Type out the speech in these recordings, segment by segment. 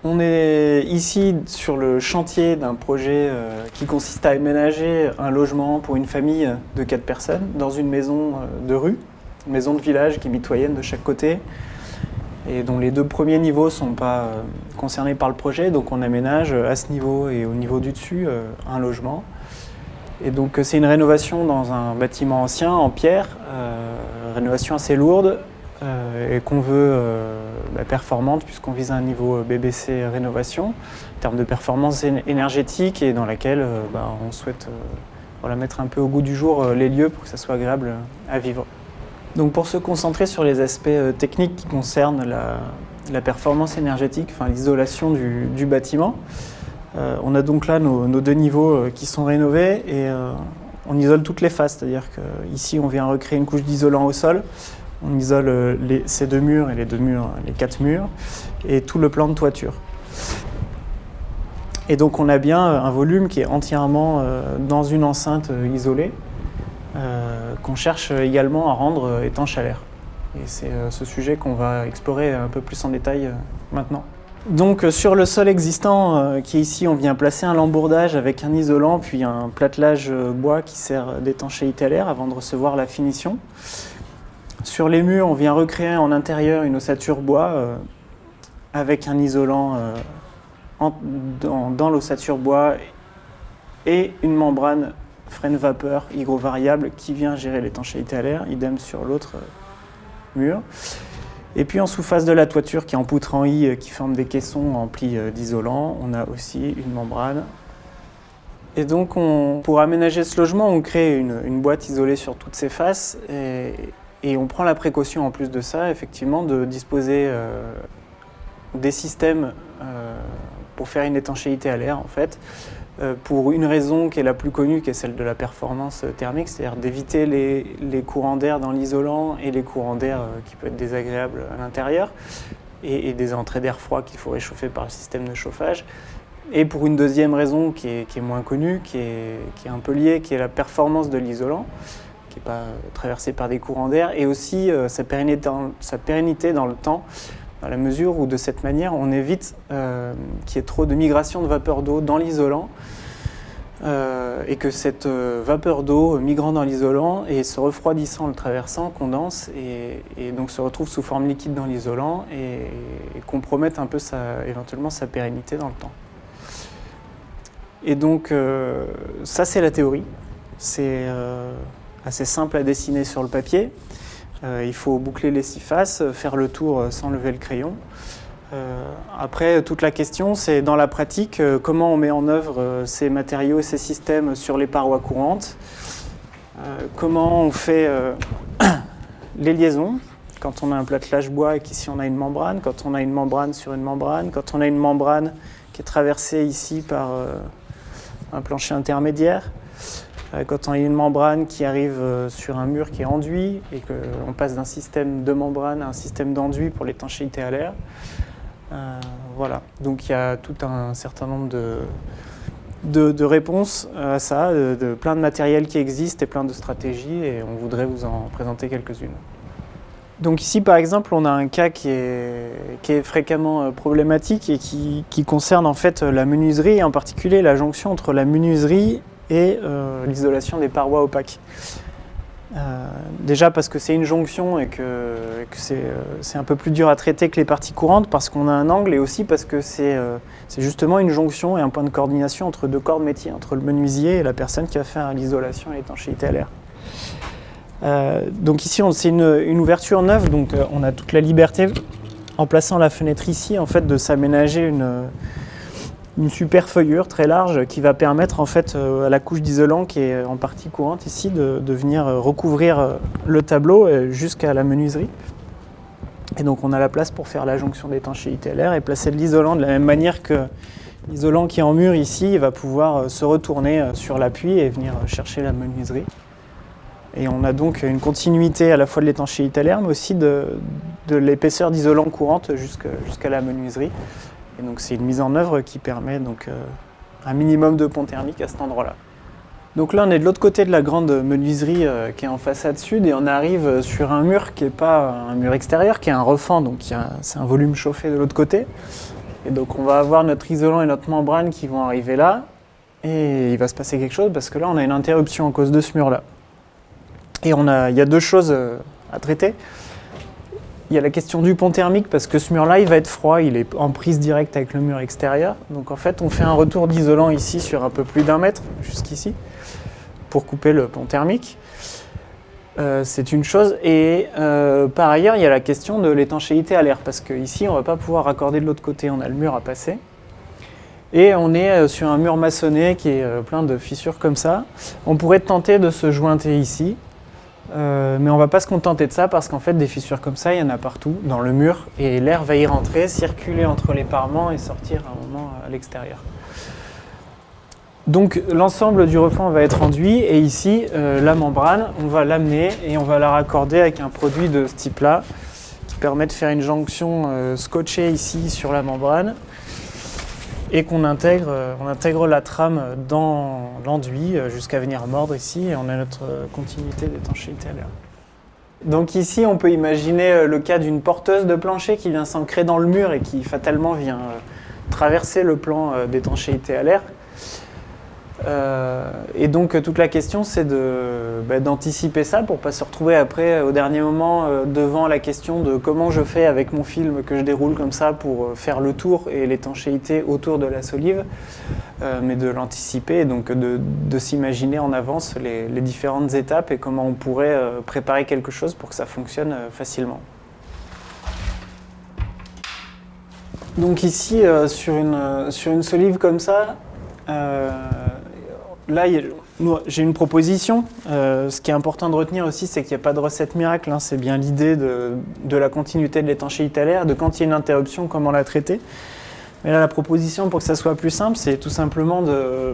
On est ici sur le chantier d'un projet qui consiste à aménager un logement pour une famille de 4 personnes dans une maison de rue, une maison de village qui est mitoyenne de chaque côté et dont les 2 premiers niveaux ne sont pas concernés par le projet. Donc on aménage à ce niveau et au niveau du dessus un logement. Et donc c'est une rénovation dans un bâtiment ancien en pierre, rénovation assez lourde et qu'on veut performante puisqu'on vise un niveau BBC rénovation en termes de performance énergétique et dans laquelle on souhaite mettre un peu au goût du jour les lieux pour que ça soit agréable à vivre. Donc pour se concentrer sur les aspects techniques qui concernent la performance énergétique, enfin l'isolation du bâtiment, on a donc là nos 2 niveaux qui sont rénovés et on isole toutes les faces, c'est-à-dire qu'ici on vient recréer une couche d'isolant au sol, on isole ces 2 murs et les 4 murs et tout le plan de toiture. Et donc on a bien un volume qui est entièrement dans une enceinte isolée qu'on cherche également à rendre étanche à l'air. Et c'est ce sujet qu'on va explorer un peu plus en détail maintenant. Donc sur le sol existant qui est ici, on vient placer un lambourdage avec un isolant puis un platelage bois qui sert d'étanchéité à l'air avant de recevoir la finition. Sur les murs, on vient recréer en intérieur une ossature bois avec un isolant dans l'ossature bois et une membrane freine-vapeur hygrovariable qui vient gérer l'étanchéité à l'air, idem sur l'autre mur. Et puis en sous-face de la toiture qui est en poutre en I qui forme des caissons remplis d'isolant, on a aussi une membrane. Et donc pour aménager ce logement, on crée une boîte isolée sur toutes ses faces et on prend la précaution en plus de ça, effectivement, de disposer des systèmes pour faire une étanchéité à l'air en fait, pour une raison qui est la plus connue, qui est celle de la performance thermique, c'est-à-dire d'éviter les courants d'air dans l'isolant et les courants d'air qui peuvent être désagréables à l'intérieur, et des entrées d'air froid qu'il faut réchauffer par le système de chauffage. Et pour une deuxième raison qui est moins connue, qui est un peu liée, qui est la performance de l'isolant, qui n'est pas traversé par des courants d'air, et aussi sa pérennité dans le temps, dans la mesure où de cette manière on évite qu'il y ait trop de migration de vapeur d'eau dans l'isolant et que cette vapeur d'eau migrant dans l'isolant et se refroidissant, le traversant, condense et donc se retrouve sous forme liquide dans l'isolant et compromette un peu éventuellement sa pérennité dans le temps. Et donc ça c'est la théorie, c'est assez simple à dessiner sur le papier. Il faut boucler les 6 faces, faire le tour sans lever le crayon. Après, toute la question, c'est dans la pratique, comment on met en œuvre ces matériaux et ces systèmes sur les parois courantes. Comment on fait les liaisons, quand on a un platelage bois et qu'ici on a une membrane, quand on a une membrane sur une membrane, quand on a une membrane qui est traversée ici par un plancher intermédiaire. Quand on a une membrane qui arrive sur un mur qui est enduit et qu'on passe d'un système de membrane à un système d'enduit pour l'étanchéité à l'air. Voilà, donc il y a tout un certain nombre de réponses à ça, de plein de matériel qui existe et plein de stratégies et on voudrait vous en présenter quelques-unes. Donc ici par exemple on a un cas qui est fréquemment problématique et qui concerne en fait la menuiserie et en particulier la jonction entre la menuiserie et l'isolation des parois opaques. Déjà parce que c'est une jonction et que c'est un peu plus dur à traiter que les parties courantes parce qu'on a un angle et aussi parce que c'est justement une jonction et un point de coordination entre 2 corps de métier, entre le menuisier et la personne qui va faire l'isolation et l'étanchéité à l'air. Donc ici c'est une ouverture neuve, donc on a toute la liberté en plaçant la fenêtre ici en fait de s'aménager une super feuillure très large qui va permettre en fait à la couche d'isolant qui est en partie courante ici de venir recouvrir le tableau jusqu'à la menuiserie. Et donc on a la place pour faire la jonction d'étanchéité à l'air et placer de l'isolant de la même manière que l'isolant qui est en mur ici va pouvoir se retourner sur l'appui et venir chercher la menuiserie. Et on a donc une continuité à la fois de l'étanchéité à l'air mais aussi de l'épaisseur d'isolant courante jusqu'à la menuiserie. Et donc c'est une mise en œuvre qui permet donc un minimum de pont thermique à cet endroit-là. Donc là on est de l'autre côté de la grande menuiserie qui est en façade sud et on arrive sur un mur qui n'est pas un mur extérieur, qui est un refend, donc c'est un volume chauffé de l'autre côté. Et donc on va avoir notre isolant et notre membrane qui vont arriver là, et il va se passer quelque chose parce que là on a une interruption à cause de ce mur-là. Et il y a deux choses à traiter. Il y a la question du pont thermique parce que ce mur-là il va être froid, il est en prise directe avec le mur extérieur. Donc en fait on fait un retour d'isolant ici sur un peu plus d'1 mètre, jusqu'ici, pour couper le pont thermique. C'est une chose. Et par ailleurs, il y a la question de l'étanchéité à l'air, parce qu'ici, on ne va pas pouvoir raccorder de l'autre côté, on a le mur à passer. Et on est sur un mur maçonné qui est plein de fissures comme ça. On pourrait tenter de se jointer ici, mais on ne va pas se contenter de ça, parce qu'en fait, des fissures comme ça, il y en a partout dans le mur, et l'air va y rentrer, circuler entre les parements et sortir à un moment à l'extérieur. Donc l'ensemble du refend va être enduit et ici la membrane, on va l'amener et on va la raccorder avec un produit de ce type-là qui permet de faire une jonction scotchée ici sur la membrane et on intègre la trame dans l'enduit jusqu'à venir mordre ici et on a notre continuité d'étanchéité à l'air. Donc ici on peut imaginer le cas d'une porteuse de plancher qui vient s'ancrer dans le mur et qui fatalement vient traverser le plan d'étanchéité à l'air. Et donc toute la question c'est d'anticiper ça pour ne pas se retrouver après au dernier moment devant la question de comment je fais avec mon film que je déroule comme ça pour faire le tour et l'étanchéité autour de la solive, mais de l'anticiper et donc de s'imaginer en avance les différentes étapes et comment on pourrait préparer quelque chose pour que ça fonctionne facilement. Donc ici sur une solive comme ça, là, j'ai une proposition. Ce qui est important de retenir aussi, c'est qu'il n'y a pas de recette miracle. C'est bien l'idée de la continuité de l'étanchéité à l'air, de quand il y a une interruption, comment la traiter. Mais là, la proposition, pour que ça soit plus simple, c'est tout simplement de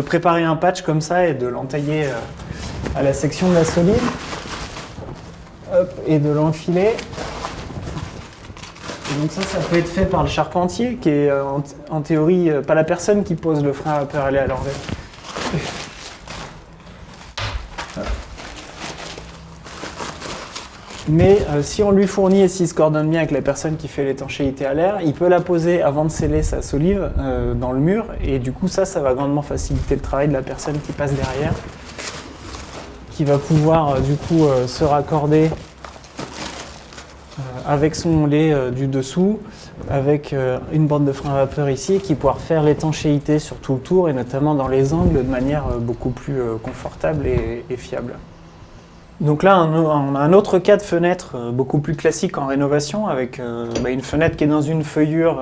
préparer un patch comme ça et de l'entailler à la section de la solive. Hop, et de l'enfiler. Et donc ça peut être fait par le charpentier, qui est en théorie pas la personne qui pose le frein à vapeur aller à l'envers. Mais si on lui fournit et s'il se coordonne bien avec la personne qui fait l'étanchéité à l'air, il peut la poser avant de sceller sa solive dans le mur, et du coup ça va grandement faciliter le travail de la personne qui passe derrière, qui va pouvoir du coup se raccorder avec son lait du dessous, avec une bande de frein à vapeur ici, et qui pourra faire l'étanchéité sur tout le tour, et notamment dans les angles, de manière beaucoup plus confortable et fiable. Donc là, on a un autre cas de fenêtre beaucoup plus classique en rénovation, avec une fenêtre qui est dans une feuillure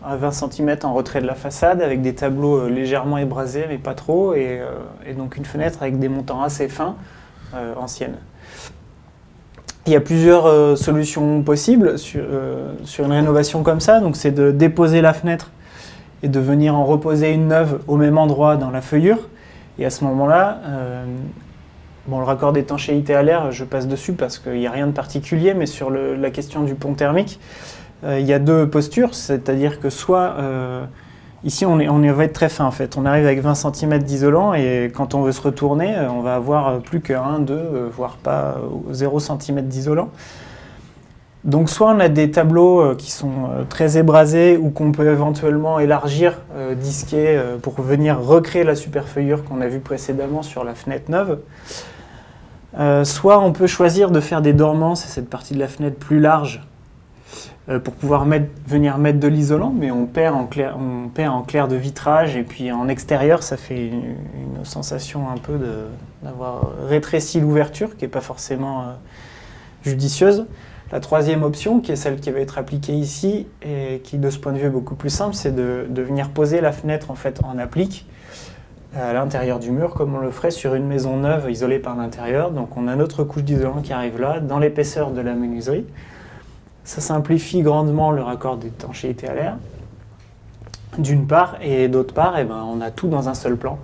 à 20 cm en retrait de la façade, avec des tableaux légèrement ébrasés, mais pas trop, et donc une fenêtre avec des montants assez fins, anciennes. Il y a plusieurs solutions possibles sur une rénovation comme ça. Donc c'est de déposer la fenêtre et de venir en reposer une neuve au même endroit dans la feuillure. Et à ce moment-là, le raccord d'étanchéité à l'air, je passe dessus parce qu'il n'y a rien de particulier, mais sur la question du pont thermique, il y a deux postures, c'est-à-dire que soit... ici, on va être très fin en fait. On arrive avec 20 cm d'isolant et quand on veut se retourner, on va avoir plus que 1, 2, voire pas 0 cm d'isolant. Donc soit on a des tableaux qui sont très ébrasés ou qu'on peut éventuellement élargir, disquer pour venir recréer la superfeuillure qu'on a vue précédemment sur la fenêtre neuve. Soit on peut choisir de faire des dormants, c'est cette partie de la fenêtre plus large, pour pouvoir venir mettre de l'isolant, mais on perd en clair de vitrage, et puis en extérieur, ça fait une sensation un peu d'avoir rétréci l'ouverture, qui n'est pas forcément judicieuse. La troisième option, qui est celle qui va être appliquée ici, et qui de ce point de vue est beaucoup plus simple, c'est de venir poser la fenêtre en fait en applique, à l'intérieur du mur, comme on le ferait sur une maison neuve isolée par l'intérieur. Donc on a notre couche d'isolant qui arrive là, dans l'épaisseur de la menuiserie. Ça simplifie grandement le raccord d'étanchéité à l'air, d'une part, et d'autre part, on a tout dans un seul plan.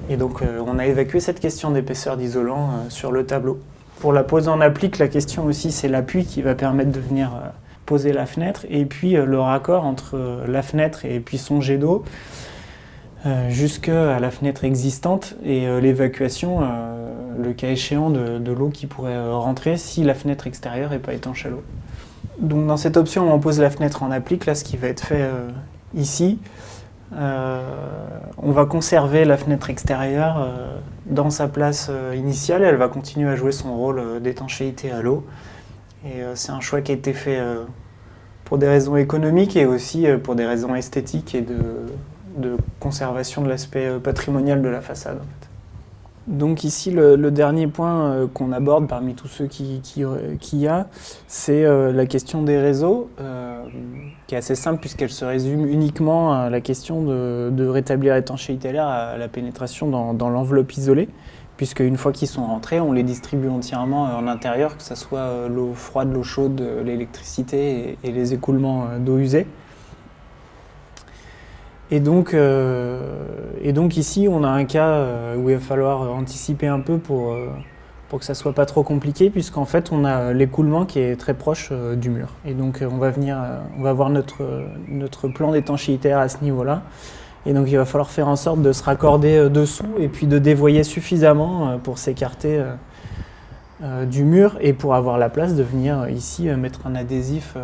Et donc on a évacué cette question d'épaisseur d'isolant sur le tableau. Pour la pose en applique, la question aussi, c'est l'appui qui va permettre de venir poser la fenêtre, et puis le raccord entre la fenêtre et puis son jet d'eau, jusqu'à la fenêtre existante, et l'évacuation, le cas échéant, de l'eau qui pourrait rentrer si la fenêtre extérieure n'est pas étanche à l'eau. Donc dans cette option, on pose la fenêtre en applique, là ce qui va être fait ici. On va conserver la fenêtre extérieure dans sa place initiale, elle va continuer à jouer son rôle d'étanchéité à l'eau. Et c'est un choix qui a été fait pour des raisons économiques et aussi pour des raisons esthétiques et de conservation de l'aspect patrimonial de la façade. En fait. Donc ici, le dernier point qu'on aborde parmi tous ceux qu'il y a, c'est la question des réseaux, qui est assez simple puisqu'elle se résume uniquement à la question de rétablir l'étanchéité à l'air à la pénétration dans l'enveloppe isolée, puisque une fois qu'ils sont rentrés, on les distribue entièrement en intérieur, que ce soit l'eau froide, l'eau chaude, l'électricité et les écoulements d'eau usée. Et donc ici, on a un cas où il va falloir anticiper un peu pour que ça soit pas trop compliqué, puisqu'en fait, on a l'écoulement qui est très proche du mur. Et donc, on va voir notre plan d'étanchéité à ce niveau-là. Et donc, il va falloir faire en sorte de se raccorder dessous et puis de dévoyer suffisamment pour s'écarter du mur et pour avoir la place de venir ici mettre un adhésif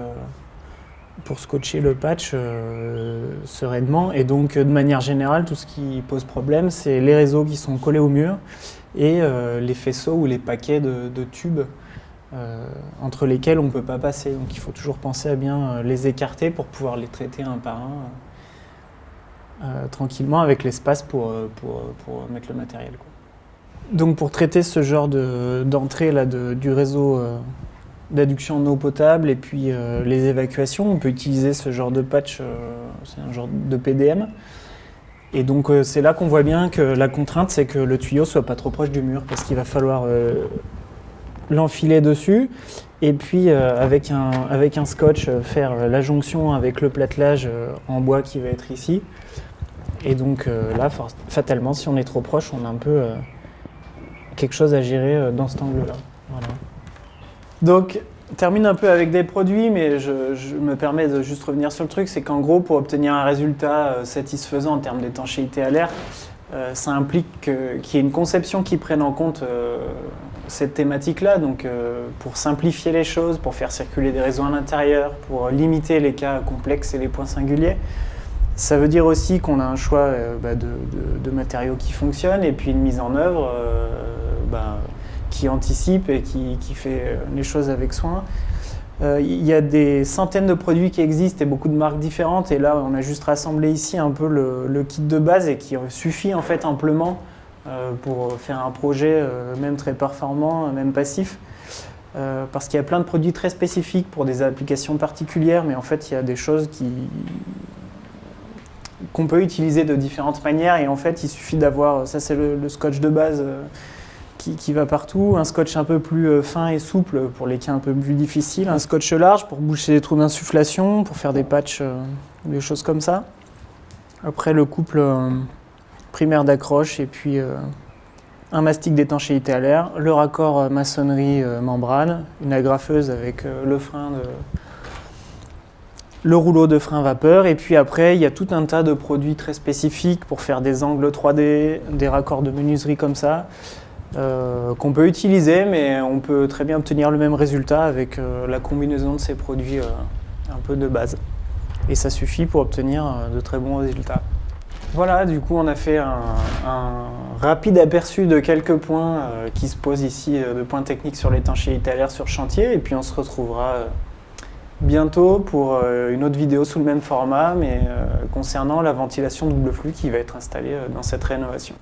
pour scotcher le patch sereinement. Et donc, de manière générale, tout ce qui pose problème, c'est les réseaux qui sont collés au mur et les faisceaux ou les paquets de tubes entre lesquels on ne peut pas passer. Donc, il faut toujours penser à bien les écarter pour pouvoir les traiter un par un tranquillement avec l'espace pour mettre le matériel, quoi. Donc, pour traiter ce genre d'entrée là, du réseau d'adduction d'eau potable et puis les évacuations, on peut utiliser ce genre de patch, c'est un genre de PDM. Et donc c'est là qu'on voit bien que la contrainte, c'est que le tuyau soit pas trop proche du mur, parce qu'il va falloir l'enfiler dessus et puis avec un scotch faire la jonction avec le platelage en bois qui va être ici. Et donc là, fatalement, si on est trop proche, on a un peu quelque chose à gérer dans cet angle-là. Voilà. Donc, on termine un peu avec des produits, mais je me permets de juste revenir sur le truc, c'est qu'en gros, pour obtenir un résultat satisfaisant en termes d'étanchéité à l'air, ça implique qu'il y ait une conception qui prenne en compte cette thématique-là, donc pour simplifier les choses, pour faire circuler des réseaux à l'intérieur, pour limiter les cas complexes et les points singuliers. Ça veut dire aussi qu'on a un choix de matériaux qui fonctionnent et puis une mise en œuvre qui anticipe et qui fait les choses avec soin. Il y a des centaines de produits qui existent et beaucoup de marques différentes, et là on a juste rassemblé ici un peu le kit de base et qui suffit en fait amplement pour faire un projet même très performant, même passif, parce qu'il y a plein de produits très spécifiques pour des applications particulières, mais en fait il y a des choses qu'on peut utiliser de différentes manières, et en fait il suffit d'avoir, ça c'est le scotch de base qui va partout, un scotch un peu plus fin et souple pour les cas un peu plus difficiles, un scotch large pour boucher les trous d'insufflation, pour faire des patchs, des choses comme ça. Après le couple primaire d'accroche et puis un mastic d'étanchéité à l'air, le raccord maçonnerie membrane, une agrafeuse avec le rouleau de frein vapeur, et puis après il y a tout un tas de produits très spécifiques pour faire des angles 3D, des raccords de menuiserie comme ça, qu'on peut utiliser, mais on peut très bien obtenir le même résultat avec la combinaison de ces produits un peu de base. Et ça suffit pour obtenir de très bons résultats. Voilà, du coup on a fait un rapide aperçu de quelques points qui se posent ici, de points techniques sur l'étanchéité à l'air sur chantier, et puis on se retrouvera bientôt pour une autre vidéo sous le même format, mais concernant la ventilation double flux qui va être installée dans cette rénovation.